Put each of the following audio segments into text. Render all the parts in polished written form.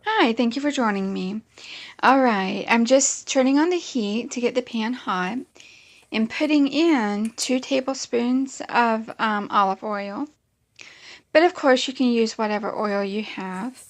Hi, thank you for joining me. All right, I'm just turning on the heat to get the pan hot and putting in 2 tablespoons of olive oil. But of course, you can use whatever oil you have.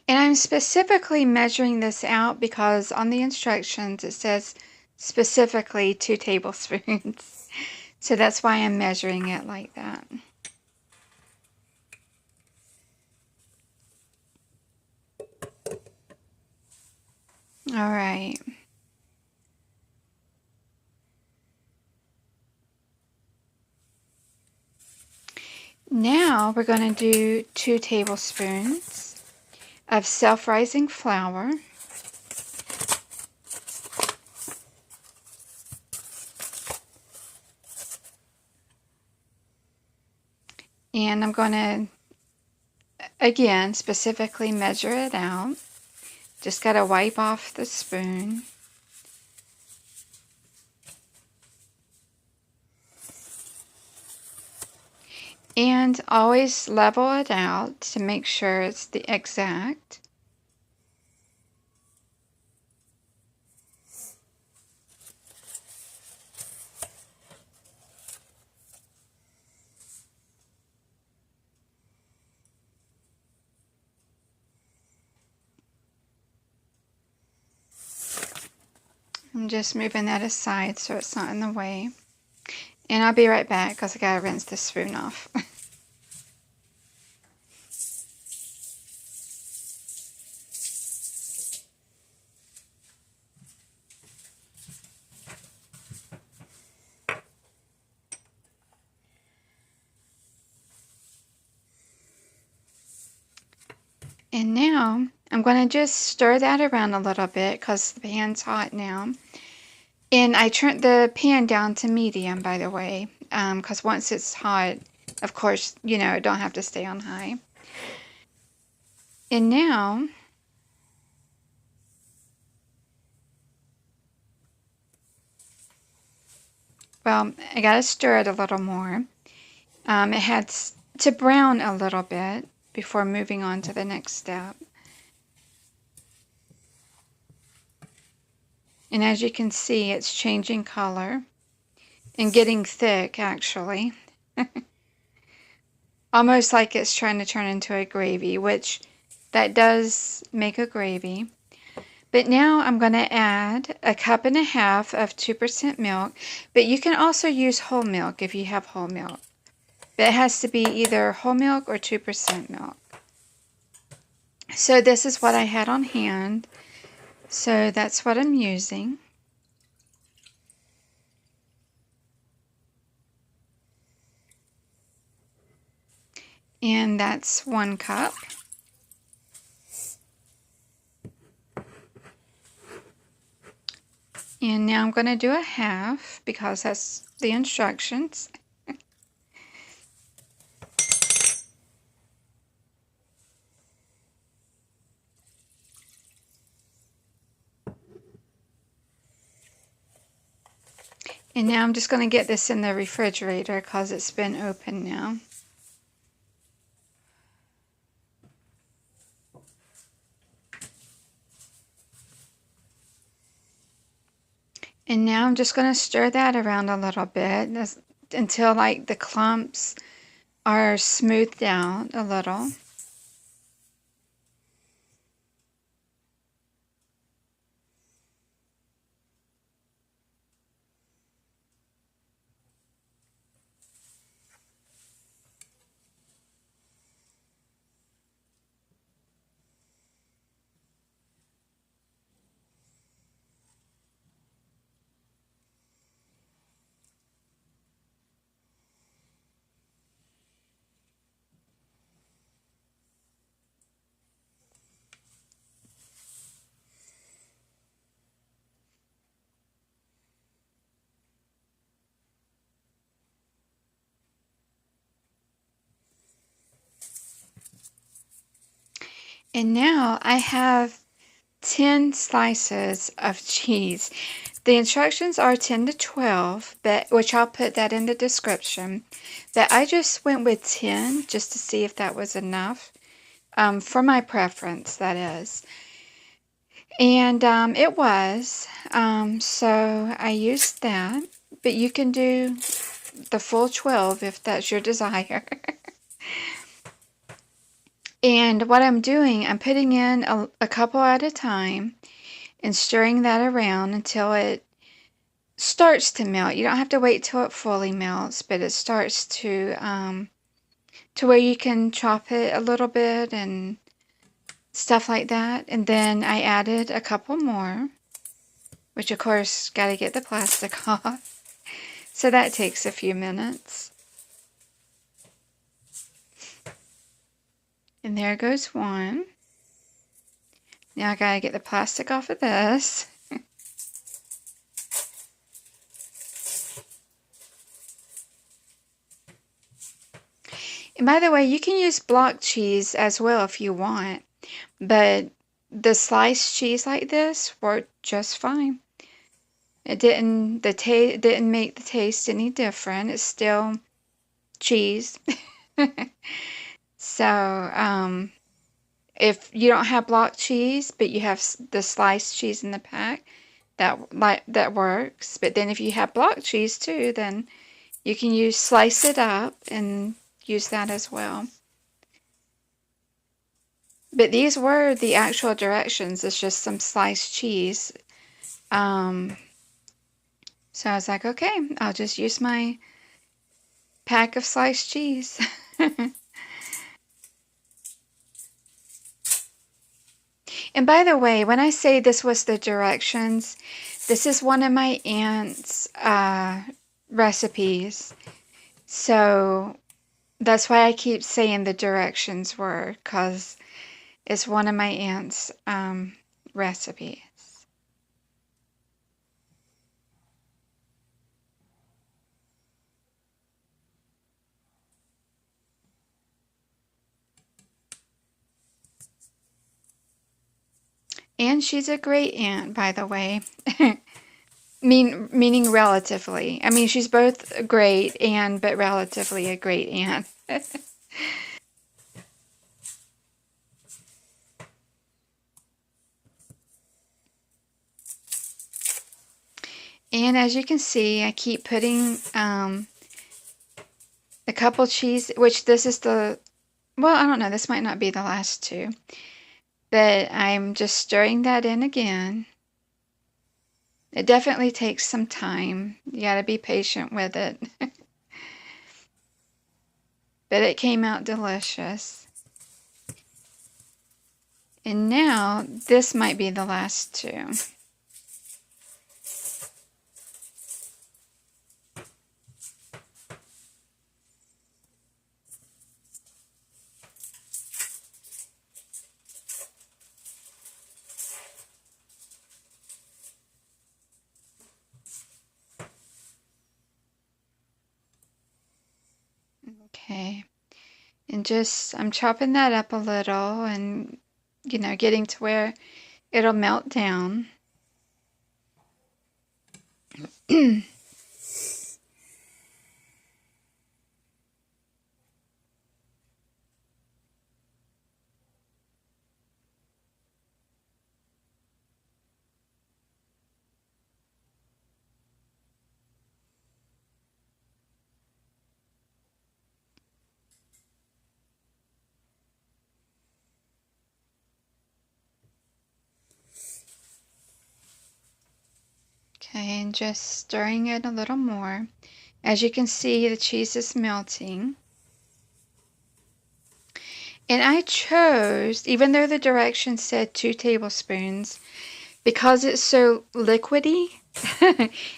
And I'm specifically measuring this out because on the instructions it says specifically 2 tablespoons. So that's why I'm measuring it like that. All right. Now we're going to do 2 tablespoons of self-rising flour. And I'm going to, again, specifically measure it out. Just got to wipe off the spoon. And always level it out to make sure it's the exact. I'm just moving that aside so it's not in the way. And I'll be right back because I got to rinse the spoon off. And now I'm going to just stir that around a little bit because the pan's hot now. And I turned the pan down to medium, by the way, because once it's hot, of course, you know, it don't have to stay on high. And now, well, I got to stir it a little more. It has to brown a little bit before moving on to the next step. And as you can see, it's changing color and getting thick, actually. Almost like it's trying to turn into a gravy, which that does make a gravy. But now I'm going to add 1.5 cups of 2% milk, but you can also use whole milk if you have whole milk. But it has to be either whole milk or 2% milk. So this is what I had on hand. So that's what I'm using. And that's 1 cup. And now I'm going to do a half because that's the instructions. And now I'm just going to get this in the refrigerator because it's been open now. And now I'm just going to stir that around a little bit until like the clumps are smoothed out a little. And now I have 10 slices of cheese. The instructions are 10 to 12, which I'll put that in the description. But I just went with 10 just to see if that was enough, for my preference, that is. And it was. So I used that. But you can do the full 12 if that's your desire. And what I'm doing, I'm putting in a couple at a time and stirring that around until it starts to melt. You don't have to wait till it fully melts, but it starts to where you can chop it a little bit and stuff like that. And then I added a couple more, which of course got to get the plastic off. So that takes a few minutes. And there goes one. Now I gotta get the plastic off of this. And by the way, you can use block cheese as well if you want, but the sliced cheese like this worked just fine. It didn't make the taste any different. It's still cheese. So, if you don't have block cheese, but you have the sliced cheese in the pack, that works. But then if you have block cheese too, then you can slice it up and use that as well. But these were the actual directions. It's just some sliced cheese. So I was like, okay, I'll just use my pack of sliced cheese. And by the way, when I say this was the directions, this is one of my aunt's recipes. So that's why I keep saying the directions were, because it's one of my aunt's recipes. And she's a great aunt, by the way. Meaning relatively. I mean, she's both great but relatively a great aunt. And as you can see, I keep putting a couple cheese, which this is well, I don't know, this might not be the last two. But I'm just stirring that in again. It definitely takes some time. You gotta be patient with it. But it came out delicious. And now, this might be the last two. Okay. And I'm chopping that up a little and, getting to where it'll melt down. Okay, and just stirring it a little more. As you can see, the cheese is melting. And I chose, even though the directions said 2 tablespoons, because it's so liquidy,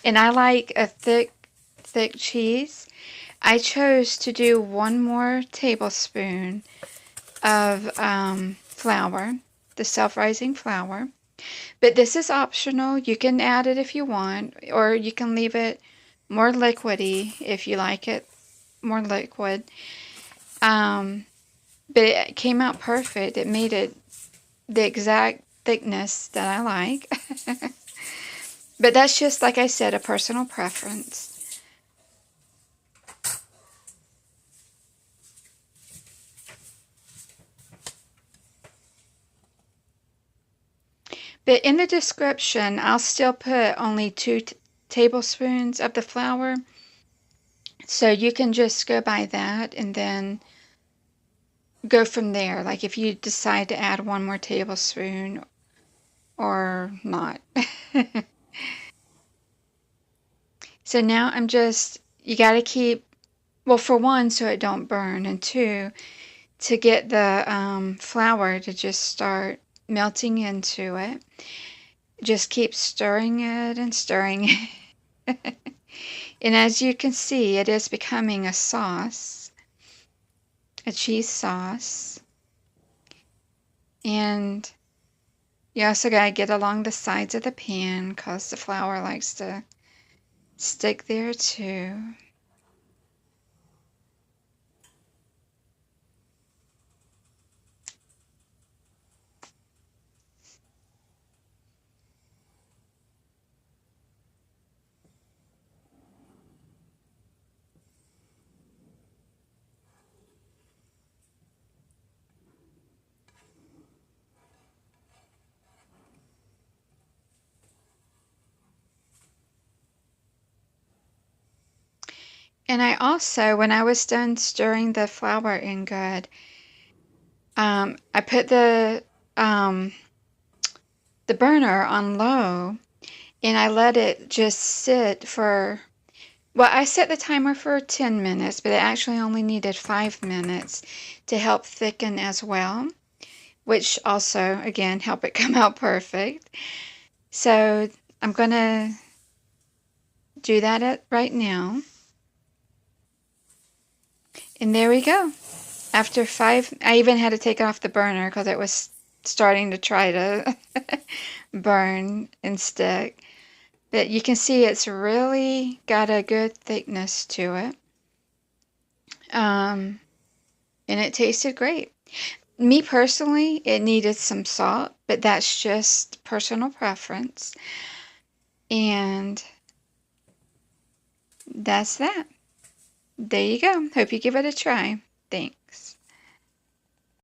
and I like a thick cheese, I chose to do 1 more tablespoon of flour, the self-rising flour. But this is optional. You can add it if you want, or you can leave it more liquidy if you like it more liquid. But it came out perfect. It made it the exact thickness that I like. But that's just, like I said, a personal preference. But in the description, I'll still put only 2 tablespoons of the flour. So you can just go by that and then go from there. Like if you decide to add 1 more tablespoon or not. So now you got to keep, well, for one, so it don't burn, and two, to get the flour to just start melting into it. Just keep stirring it and stirring it. And as you can see, it is becoming a sauce, a cheese sauce. And you also got to get along the sides of the pan because the flour likes to stick there too. And I also, when I was done stirring the flour in good, I put the burner on low, and I let it just sit for, well, I set the timer for 10 minutes, but it actually only needed 5 minutes to help thicken as well, which also, again, help it come out perfect. So I'm going to do that right now. And there we go. After 5, I even had to take it off the burner because it was starting to try to burn and stick. But you can see it's really got a good thickness to it. And it tasted great. Me personally, it needed some salt, but that's just personal preference. And that's that. There you go. Hope you give it a try. Thanks.